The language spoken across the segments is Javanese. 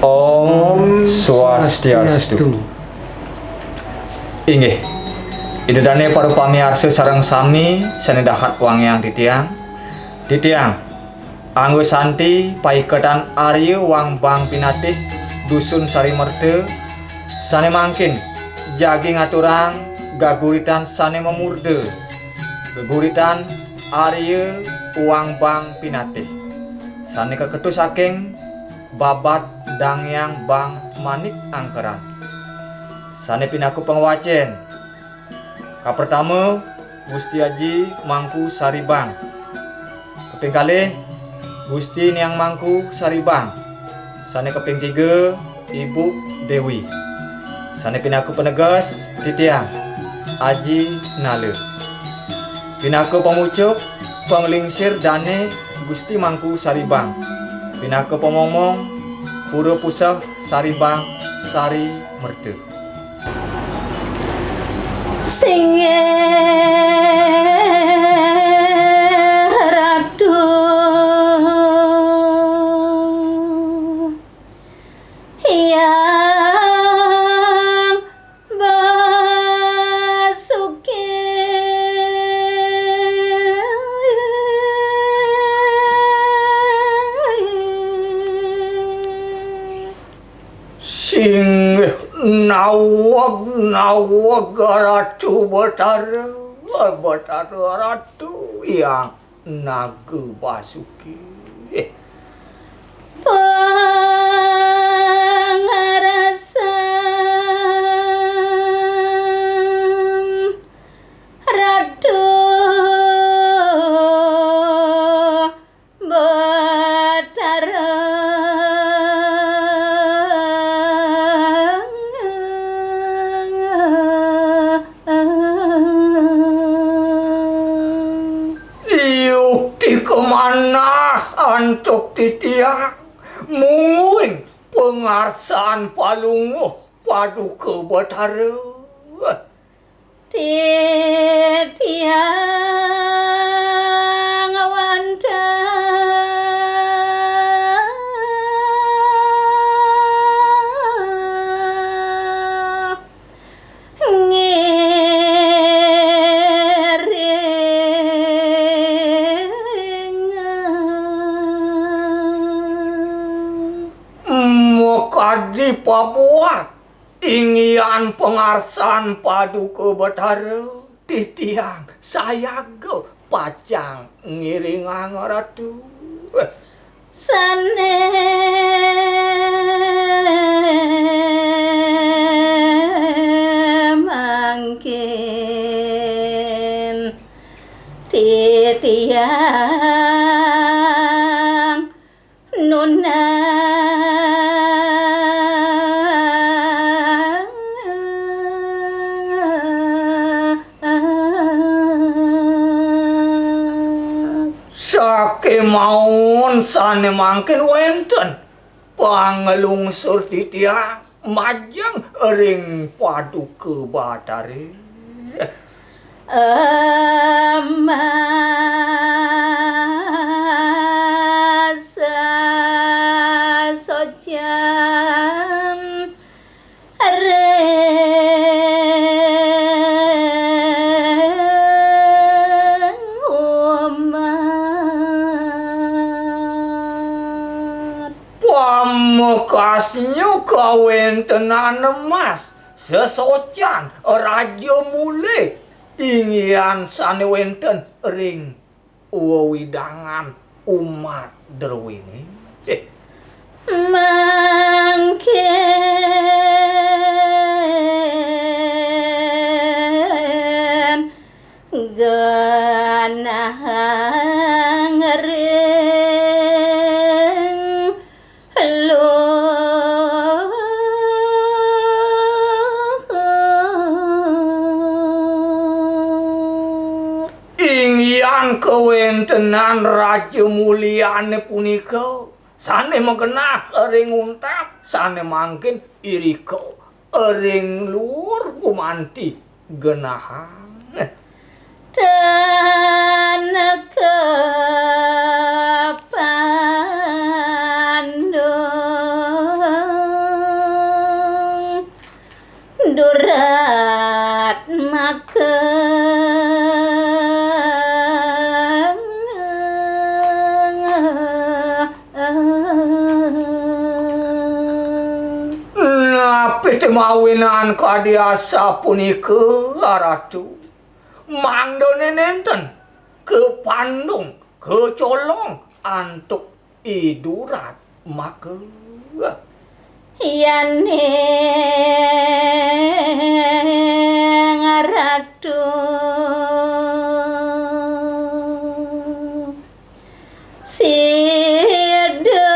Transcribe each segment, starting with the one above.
Om Swastiastu. Inggih. Idedane para pamirsa sareng sami sanedahat wangyang titiang. Titiang anggo santi paiketan Arya Wang Bang Pinatih dusun Sarimerte sane mangkin jagi ngaturang gaguritan sane memurde. Geguritan Arya Wang Bang Pinatih sane keketu saking babat dangyang Bang Manik Angkeran. Sane pinaku pengwacen. Ka pertama Gusti Haji Mangku Saribang. Keping kalih Gusti Niang Mangku Saribang. Sane keping tiga Ibu Dewi. Sane pinaku penegas titiang Aji Nale. Pinaku pemucuk penglingsir dane Gusti Mangku Saribang. Pinaku pemomong Pura Pusah Saribang Sari Merte. Singe ratu yang basuki Singe nawag ratu Batara ratu yang nagbasuki pangarasan ratu Batara kemana antuk titiang munguing pengarsaan palunguh paduka Batara titiang wanda di pabuat ingian pengarsan paduka Batara titiang sayaga pacang ngiringan ratu sane mangkin titiang nuna kemauan sane mangkin wenten pangelungsur titiang majang ring paduka Batara masa sojan Mekasnya kawentenan emas sesocan raja mule ingian sane wenten ring wewidangan umat derwini mangkin ganang ring ingyan kewentenan raja muliane punika sane menggenah ring untap sane mangkin irika ring luar gumanti genahan dan kepandu durat Napi mawinan kadiasa punika Ratu mangdone nenten ke Pandung ke Colong antuk idurat maka yane Ratu sida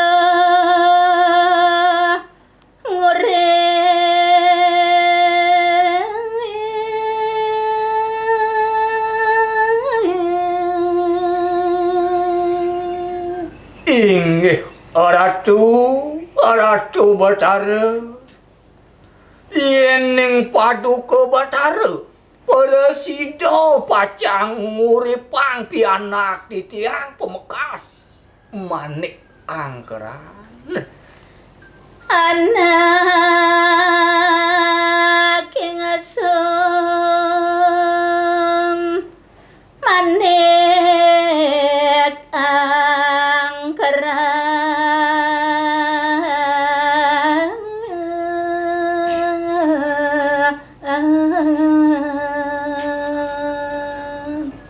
inggih Ratu Bathara yen ning Paduka Bathara Presida pacang nguripang pianak titiang pemekas Manik Angkeran anak ngasem Manik Angkeran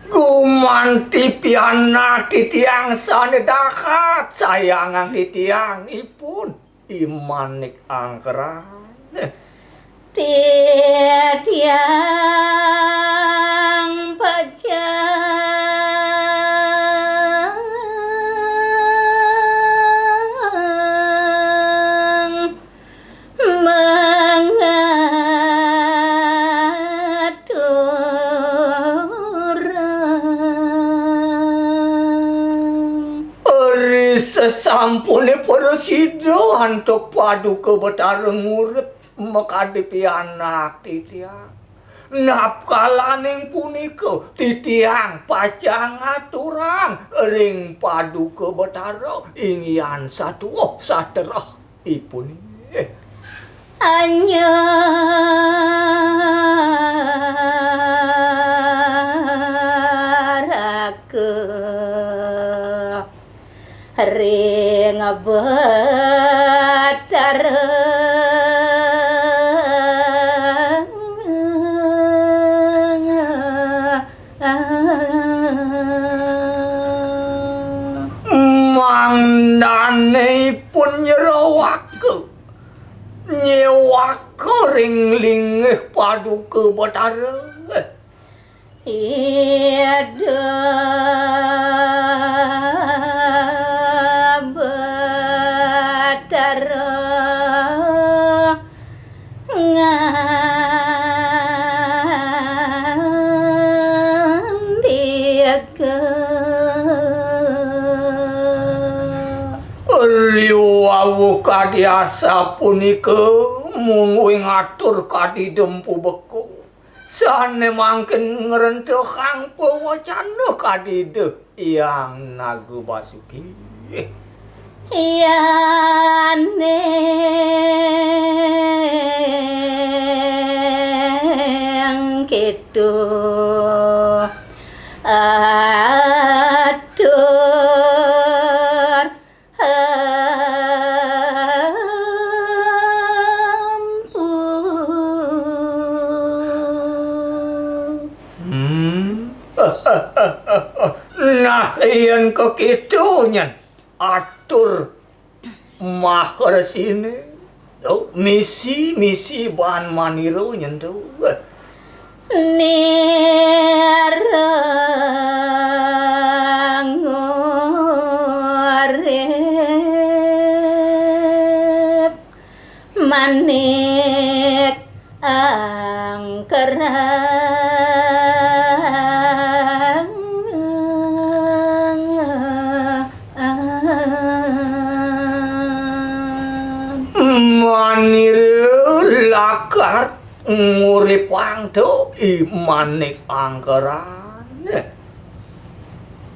gumanti pianak titiang sanedahat sayangang titiang ipun Manik Angkeran tiang pajang mengaturang sesampune Presida antuk Paduka Bathara ngurip mekadepi anak titiang napkalaning punika titiang pacang aturang ring Paduka Bathara ing yan satuwa saterah ipun anyarake ring Bathara mangdanipun nyewake ring lingih Paduka Bathara ida Bathara ngandika riwawu kadiasa punika mung ngatur kadidempu beku sane mangken ngrentehang pawacana kadide yang Nagu Basuki yane kitu atur nah yen kekitunya atur mahresine misi bahan maniro nyentuh nirangurip Manik Angkeran manir lakar nguripang to Manik Angkeran